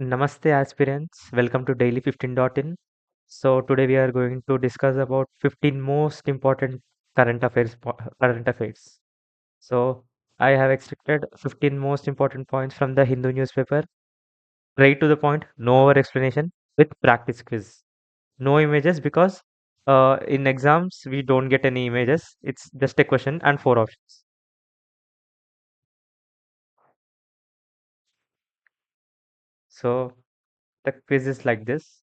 Namaste aspirants, welcome to Daily 15.in. So today we are going to discuss about 15 most important current affairs. So I have extracted 15 most important points from the Hindu newspaper. Straight to the point, no over explanation with practice quiz. No images because in exams we don't get any images. It's just a question and four options. So the quiz is like this.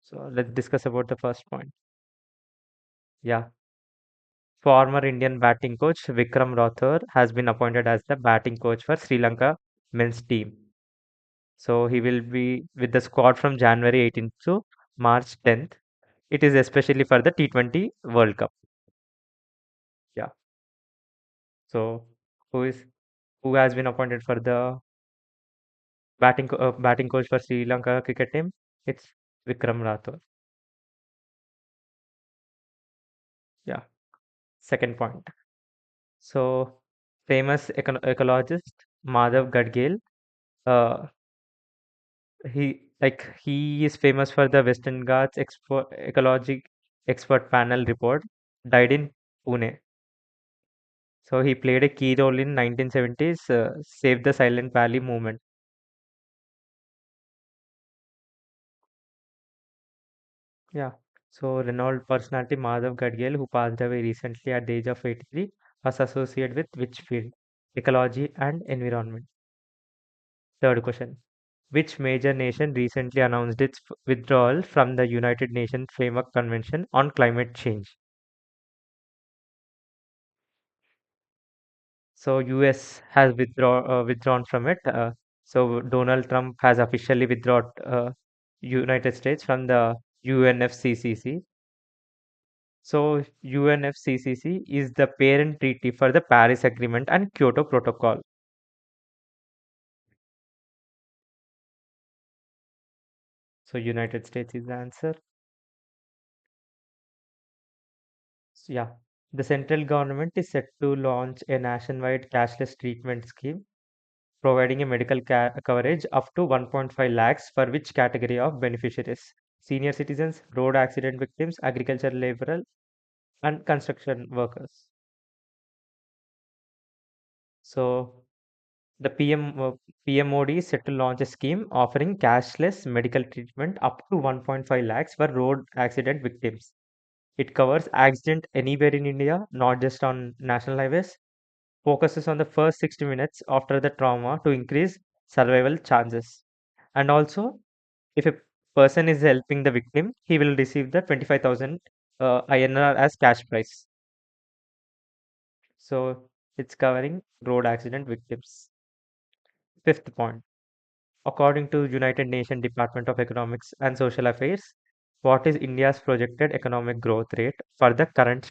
So let's discuss about the first point. Yeah. Former Indian batting coach Vikram Rathore has been appointed as the batting coach for Sri Lanka men's team. So he will be with the squad from January 18th to March 10th. It is especially for the T20 World Cup. Yeah. So who is who has been appointed for the batting coach for Sri Lanka cricket team? It's Vikram Rathore. Yeah. Second point. So famous ecologist Madhav Gadgil uh, he is famous for the Western Ghats ecology expert panel report. Died in Pune. So he played a key role in 1970s Save the Silent Valley movement. Yeah. So renowned personality Madhav Gadgil, who passed away recently at the age of 83, was associated with which field? Ecology and environment. Third question. Which major nation recently announced its withdrawal from the United Nations Framework Convention on Climate Change? So US has withdrawn from it. So Donald Trump has officially withdrawn United States from the UNFCCC. So UNFCCC is the parent treaty for the Paris Agreement and Kyoto Protocol. So United States is the answer. So, yeah. The central government is set to launch a nationwide cashless treatment scheme providing a medical coverage up to 1.5 lakhs for which category of beneficiaries? Senior citizens, road accident victims, agricultural laborer, and construction workers. So the PMOD is set to launch a scheme offering cashless medical treatment up to 1.5 lakhs for road accident victims. It covers accident anywhere in India, not just on national highways. Focuses on the first 60 minutes after the trauma to increase survival chances. And also, if a person is helping the victim, he will receive the 25,000 INR as cash prize. So it's covering road accident victims. Fifth point. According to United Nations Department of Economics and Social Affairs, what is India's projected economic growth rate for the current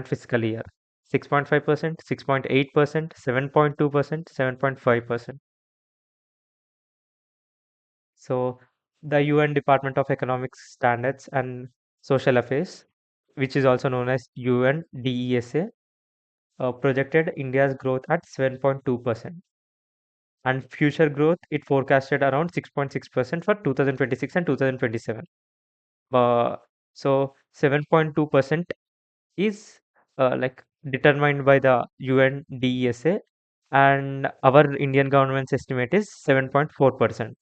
fiscal year? 6.5%, 6.8%, 7.2%, 7.5%. So the UN Department of Economic Standards and Social Affairs, which is also known as UNDESA, projected India's growth at 7.2%. And future growth, it forecasted around 6.6% for 2026 and 2027. So 7.2% is like determined by the UNDESA, and our Indian government's estimate is 7.4%.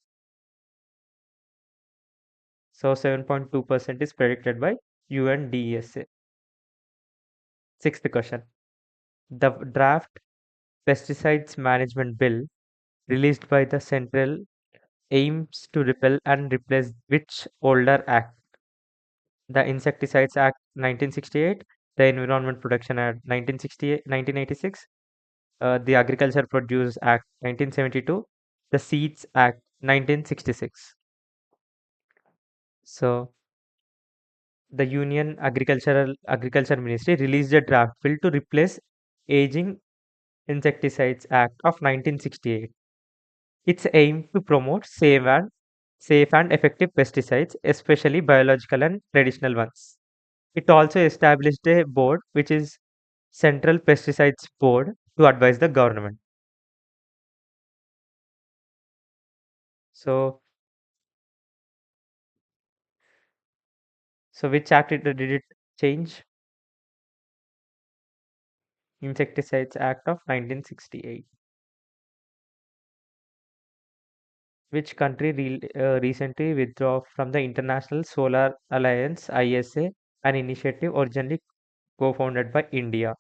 So 7.2% is predicted by UNDESA. Sixth question. The draft Pesticides Management Bill released by the Central aims to repeal and replace which older act? The Insecticides Act 1968, the Environment Protection Act 1986, the Agriculture Produce Act 1972, the Seeds Act 1966. So the Union Agriculture Ministry released a draft bill to replace aging Insecticides Act of 1968. Its aim to promote safe and effective pesticides, especially biological and traditional ones. It also established a board which is Central Pesticides Board to advise the government. So, so which act did it change? Insecticides Act of 1968. Which country recently withdrew from the International Solar Alliance (ISA), an initiative originally co-founded by India?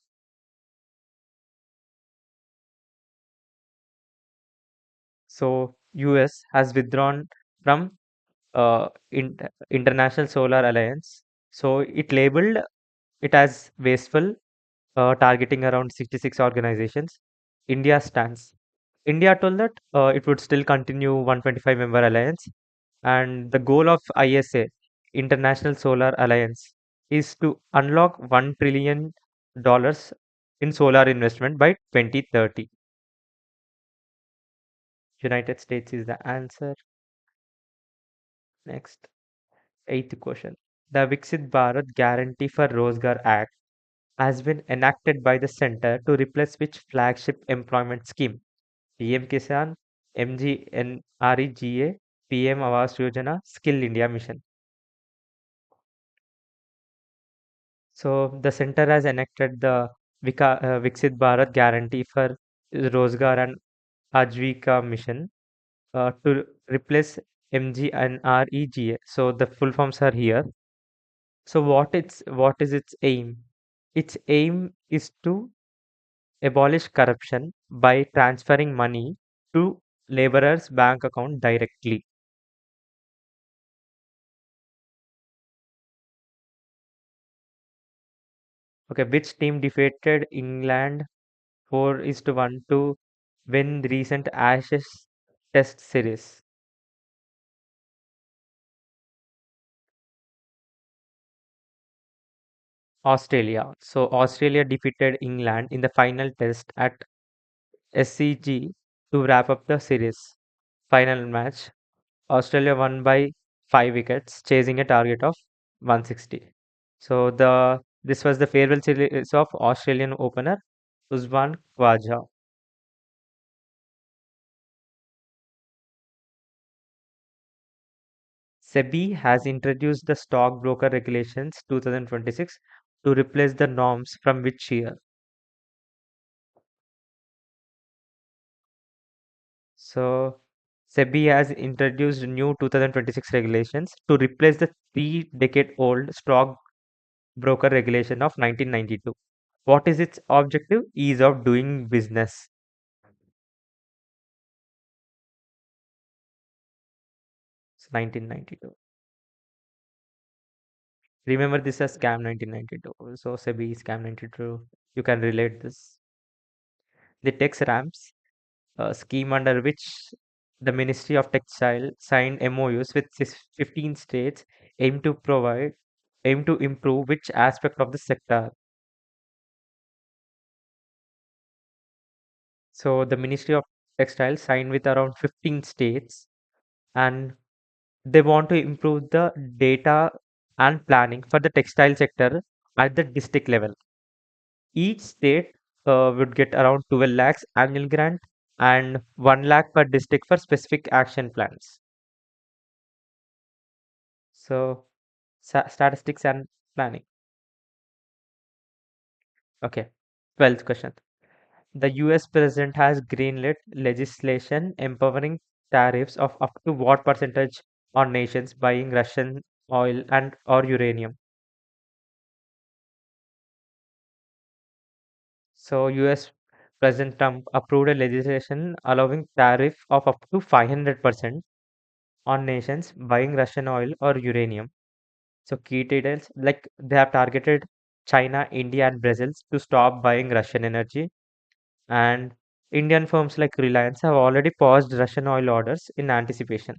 So, US has withdrawn from International Solar Alliance. So, it labeled it as wasteful, targeting around 66 organizations. India stands. India told that it would still continue 125 member alliance, and the goal of ISA, International Solar Alliance, is to unlock $1 trillion in solar investment by 2030. United States is the answer. Next, eighth question. The Viksit Bharat Guarantee for Rozgar Act has been enacted by the center to replace which flagship employment scheme? PM Kisan, MGNREGA, PM Awas Yojana, Skill India Mission. So the center has enacted the Viksit Bharat Guarantee for Rozgar and Ajivika Mission to replace MGNREGA. So the full forms are here. So what is its aim? Its aim is to abolish corruption by transferring money to laborers' bank account directly. Okay, which team defeated England 4-1 to win the recent Ashes Test series? Australia. So Australia defeated England in the final test at SCG to wrap up the series. Final match. Australia won by 5 wickets, chasing a target of 160. So the this was the farewell series of Australian opener Usman Khawaja. SEBI has introduced the Stockbroker Regulations 2026 to replace the norms from which year? So, SEBI has introduced new 2026 regulations to replace the 3-decade-old Stockbroker Regulation of 1992. What is its objective? Ease of doing business. It's 1992. Remember this as Scam 1992. So, SEBI Scam 92. You can relate this. The tax ramps scheme under which the Ministry of Textile signed MOUs with 15 states aim to improve which aspect of the sector. So the Ministry of Textile signed with around 15 states, and they want to improve the data and planning for the textile sector at the district level. Each state would get around 12 lakhs annual grant and 1 lakh per district for specific action plans. So, statistics and planning. Okay. 12th question. The US president has greenlit legislation empowering tariffs of up to what percentage on nations buying Russian oil and or uranium. So, US President Trump approved a legislation allowing tariff of up to 500% on nations buying Russian oil or uranium. So, key details like they have targeted China, India, and Brazil to stop buying Russian energy, and Indian firms like Reliance have already paused Russian oil orders in anticipation.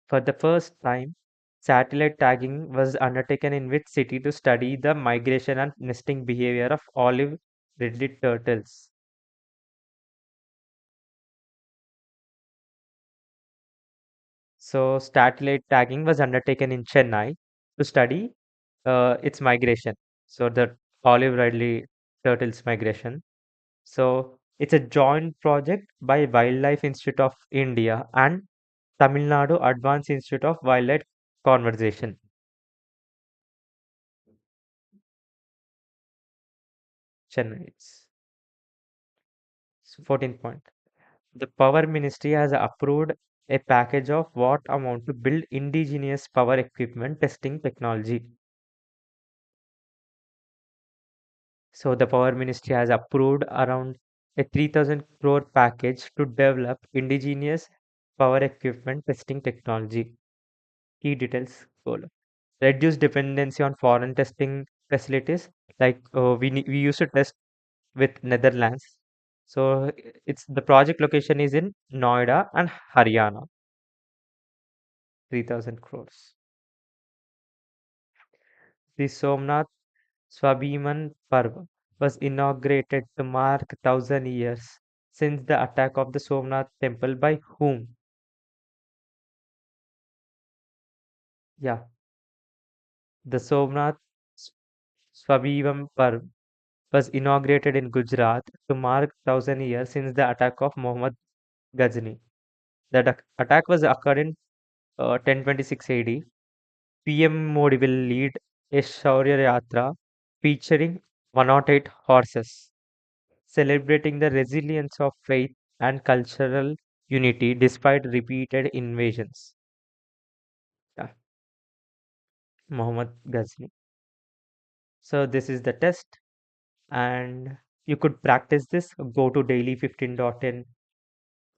For the first time, satellite tagging was undertaken in which city to study the migration and nesting behavior of olive ridley turtles. So, satellite tagging was undertaken in Chennai to study its migration. So, the Olive Ridley Turtles Migration. So it's a joint project by Wildlife Institute of India and Tamil Nadu Advanced Institute of Wildlife Conservation, Chennai. So 14th point. The Power Ministry has approved a package of what amount to build indigenous power equipment testing technology. So the Power Ministry has approved around a 3,000 crore package to develop indigenous power equipment testing technology. Key details: goal. Reduce dependency on foreign testing facilities. Like we used to test with Netherlands. So it's the project location is in Noida and Haryana. 3,000 crores. The Somnath Swabhiman Parv was inaugurated to mark 1,000 years since the attack of the Somnath temple by whom? Yeah, the Somnath S- Swabhiman Parv was inaugurated in Gujarat to mark 1,000 years since the attack of Muhammad Ghazni. That attack was occurred in 1026 AD. PM Modi will lead a Shaurya Yatra featuring 108 horses, celebrating the resilience of faith and cultural unity despite repeated invasions. Yeah, Muhammad Ghazni. So this is the test, and you could practice this. Go to daily15.in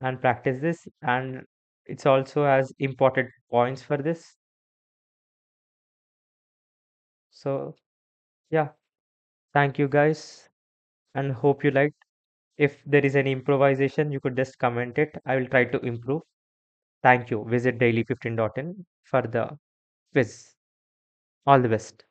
and practice this, and it's also has important points for this. So yeah, thank you guys, and hope you liked. If there is any improvisation, you could just comment it. I will try to improve. Thank you. Visit daily15.in for the quiz. All the best.